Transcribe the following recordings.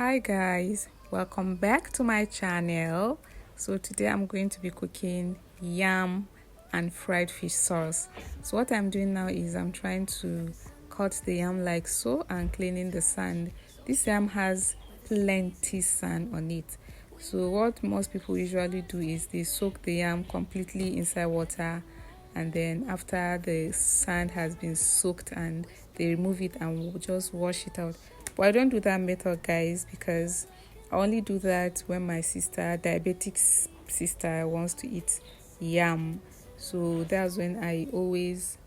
Hi guys, welcome back to my channel. So today I'm going to be cooking yam and fried fish sauce. So what I'm doing now is I'm trying to cut the yam like so and cleaning the sand. This yam has plenty sand on it. So what most people usually do is they soak the yam completely inside water, and then after the sand has been soaked and they remove it and just wash it out. But I don't do that method, guys, because I only do that when my diabetic sister, wants to eat yam. So that's when I always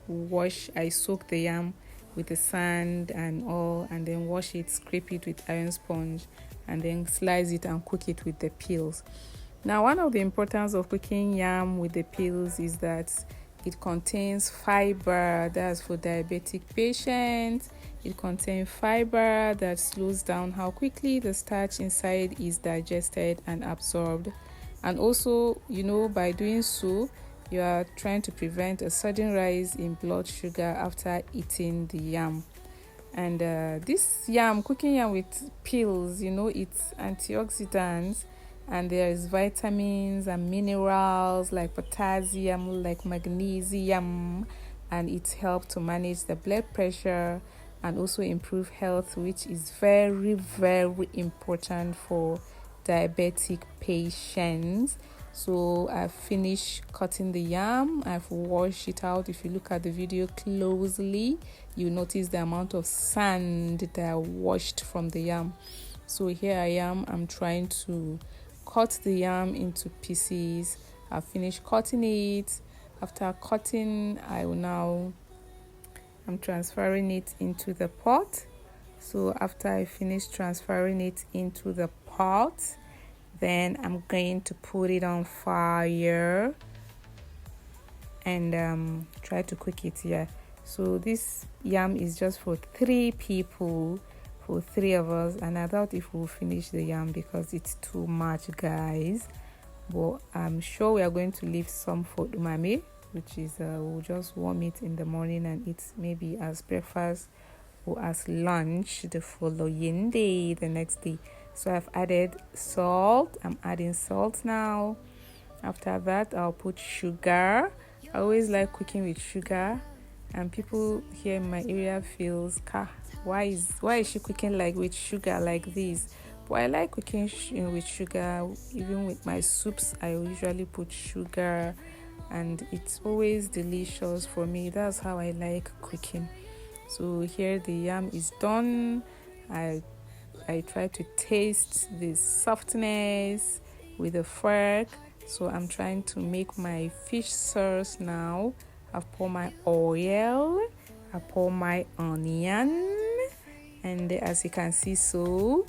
I soak the yam with the sand and all, and then wash it, scrape it with iron sponge, and then slice it and cook it with the peels. Now, one of the importance of cooking yam with the peels is that it contains fiber. That's for diabetic patients. It contains fiber that slows down how quickly the starch inside is digested and absorbed. And also, by doing so, you are trying to prevent a sudden rise in blood sugar after eating the yam. And this cooking yam with peels, it's antioxidants, and there is vitamins and minerals like potassium, like magnesium, and it helps to manage the blood pressure and also improve health, which is very, very important for diabetic patients. So I've finished cutting the yam. I've washed it out. If you look at the video closely, you notice the amount of sand that I washed from the yam. So here I am. I'm trying to cut the yam into pieces. I've finished cutting it. After cutting, I'm transferring it into the pot. So after I finish transferring it into the pot, then I'm going to put it on fire and try to cook it here. So this yam is just for 3 people, for 3 of us, and I doubt if we'll finish the yam because it's too much, guys. But I'm sure we are going to leave some for umami, which is we'll just warm it in the morning and eat maybe as breakfast or as lunch the following day, the next day. So I've added salt. I'm adding salt now. After that, I'll put sugar. I always like cooking with sugar, and people here in my area feels, why is she cooking like with sugar like this? But I like cooking with sugar. Even with my soups, I usually put sugar, and it's always delicious for me. That's how I like cooking. So here the yam is done. I try to taste the softness with a fork. So I'm trying to make my fish sauce now. I've poured my oil, I pour my onion, and as you can see, so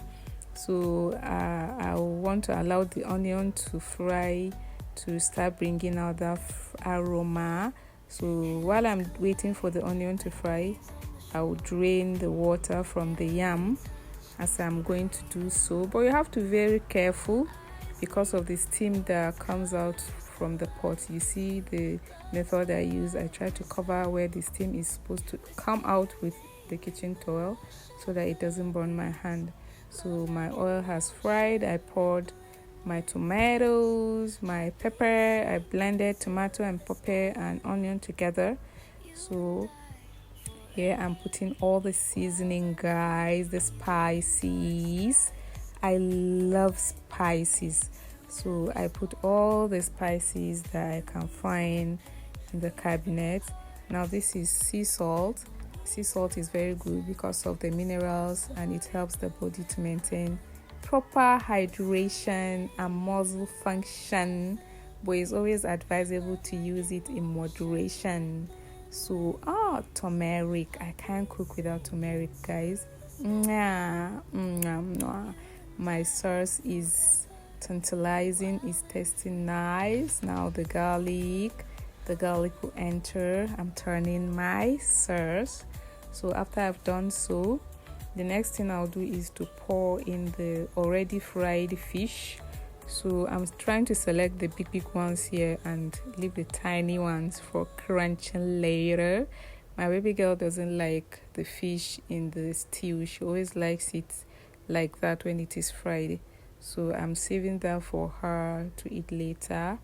I want to allow the onion to fry, to start bringing out that aroma. So while I'm waiting for the onion to fry, I will drain the water from the yam as I'm going to do so. But you have to be very careful because of the steam that comes out from the pot. You see the method I use. I try to cover where the steam is supposed to come out with the kitchen towel so that it doesn't burn my hand. So my oil has fried. I poured my tomatoes, my pepper. I blended tomato and pepper and onion together. So here I'm putting all the seasoning, guys, the spices. I love spices. So I put all the spices that I can find in the cabinet. Now this is sea salt. Sea salt is very good because of the minerals, and it helps the body to maintain proper hydration and muscle function. But it's always advisable to use it in moderation. So turmeric. I can't cook without turmeric, guys. My sauce is tantalizing, is tasting nice. Now the garlic will enter. I'm turning my sauce. So after I've done so, the next thing I'll do is to pour in the already fried fish. So I'm trying to select the big ones here and leave the tiny ones for crunching later. My baby girl doesn't like the fish in the stew. She always likes it like that when it is fried. So I'm saving that for her to eat later.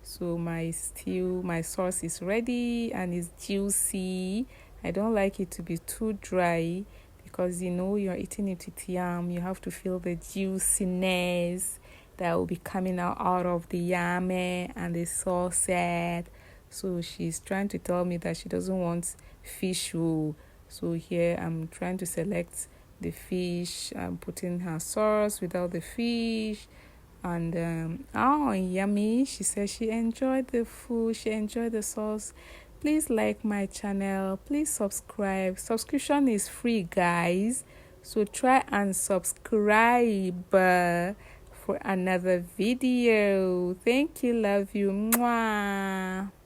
So my sauce is ready and it's juicy. I don't like it to be too dry because you're eating it with yam. You have to feel the juiciness that will be coming out of the yam and the sauce. So she's trying to tell me that she doesn't want fish roll. So here I'm trying to select the fish. I'm putting her sauce without the fish. And yummy. She said she enjoyed the food, she enjoyed the sauce. Please like my channel, please subscribe. Subscription is free, guys, so try and subscribe for another video. Thank you, love you. Mwah.